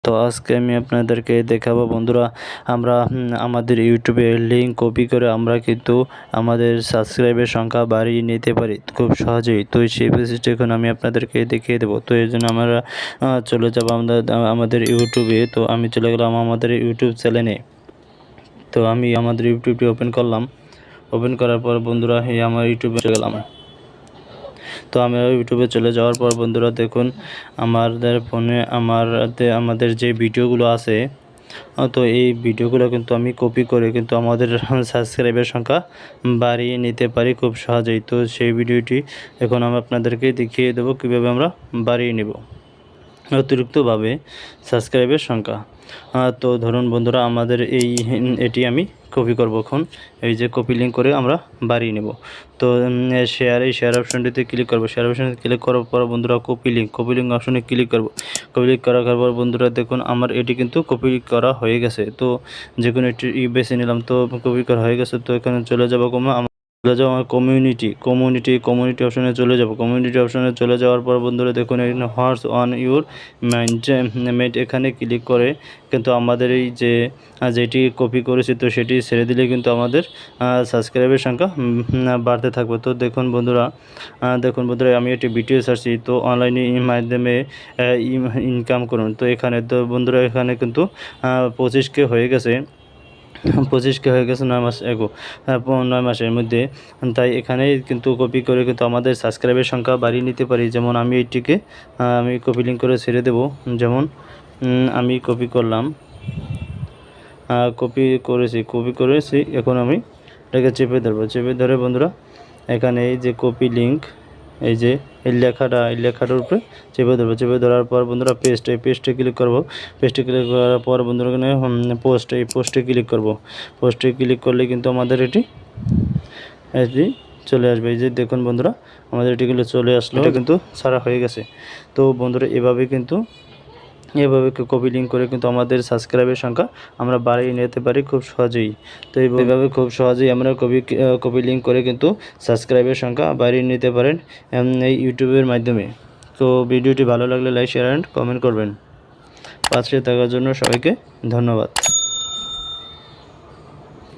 তো আজকে আমি আপনাদেরকে দেখাবো বন্ধুরা, আমরা আমাদের ইউটিউবের লিঙ্ক কপি করে আমরা কিন্তু আমাদের সাবস্ক্রাইবের সংখ্যা বাড়িয়ে নিতে পারি খুব সহজেই। তো সেই প্রসেসটা এখন আমি আপনাদেরকে দেখিয়ে দেবো। তো এর জন্য আমরা চলে যাব আমাদের ইউটিউবে। তো আমি চলে গেলাম আমাদের ইউটিউব চ্যানেলে। তো আমি আমাদের ইউটিউবটি ওপেন করলাম। ওপেন করার পর বন্ধুরা আমার ইউটিউবে চলে গেলাম। তো আমি ইউটিউবে চলে যাওয়ার পর বন্ধুরা দেখুন, আমাদের ফোনে আমাদের যে ভিডিওগুলো আছে, তো এই ভিডিওগুলো কিন্তু আমি কপি করে কিন্তু আমাদের সাবস্ক্রাইবের সংখ্যা বাড়িয়ে নিতে পারি খুব সহজেই। তো সেই ভিডিওটি এখন আমি আপনাদেরকে দেখিয়ে দেবো কীভাবে আমরা বাড়িয়ে নেব অতিরিক্তভাবে সাবস্ক্রাইবের সংখ্যা। তো ধরুন বন্ধুরা, আমাদের এটি আমি কপি করব। এখন এই যে কপি লিঙ্ক করে আমরা বাড়িয়ে নেব। তো শেয়ার অপশনটিতে ক্লিক করব। শেয়ার অপশনে ক্লিক করার পর বন্ধুরা কপি লিঙ্ক অপশনে ক্লিক করব। কপি লিঙ্ক করার পর বন্ধুরা দেখুন, আমার এটি কিন্তু কপি করা হয়ে গেছে। তো যে কোনো একটি বেছে নিলাম। তো কপি করা হয়ে গেছে। তো এখানে চলে যাব আমার কমিউনিটি অপশনে চলে যাব। কমিউনিটি অপশনে চলে যাওয়ার পর বন্ধুরা দেখুন, এখানে হোয়াটস অন ইউর মাইন্ড এখানে ক্লিক করে কিন্তু আমাদের এই যেটি কপি করেছি তো সেটি ছেড়ে দিলে কিন্তু আমাদের সাবস্ক্রাইবের সংখ্যা বাড়তে থাকবে। তো দেখুন বন্ধুরা, আমি একটি ভিডিও ছাড়ছি, তো অনলাইনে মাধ্যমে ইনকাম করুন। তো এখানে তো বন্ধুরা এখানে কিন্তু 25K হয়ে গেছে। 25K হয়ে গেছে 9 মাস এগো, 9 মাসের মধ্যে। তাই এখানে কিন্তু কপি করে কিন্তু আমাদের সাবস্ক্রাইবের সংখ্যা বাড়িয়ে নিতে পারি। যেমন আমি এটিকে আমি কপি লিঙ্ক করে ছেড়ে দেব। যেমন আমি কপি করলাম, কপি করেছি। এখন আমি এটাকে চেপে ধরে বন্ধুরা এখানে এই যে কপি লিঙ্ক, এই যে এই লেখাটার উপরে চেপে ধরার পর বন্ধুরা পেস্টে ক্লিক করব। পেস্টে ক্লিক করার পর বন্ধুরা এখানে পোস্টে ক্লিক করব। পোস্টে ক্লিক করলে কিন্তু আমাদের এটি চলে আসবে। এই যে দেখুন বন্ধুরা, আমাদের এটিগুলো চলে আসলো, এটা কিন্তু ছাড়া হয়ে গেছে। তো বন্ধুরা এভাবে কপি লিঙ্ক করে কিন্তু আমাদের সাবস্ক্রাইবের সংখ্যা আমরা বাড়িয়ে নিতে পারি খুব সহজেই। তো এইভাবে খুব সহজেই আমরা কপি লিঙ্ক করে কিন্তু সাবস্ক্রাইবের সংখ্যা বাড়িয়ে নিতে পারেন এই ইউটিউবের মাধ্যমে। তো ভিডিওটি ভালো লাগলে লাইক, শেয়ার অ্যান্ড কমেন্ট করবেন। পাশে থাকার জন্য সবাইকে ধন্যবাদ।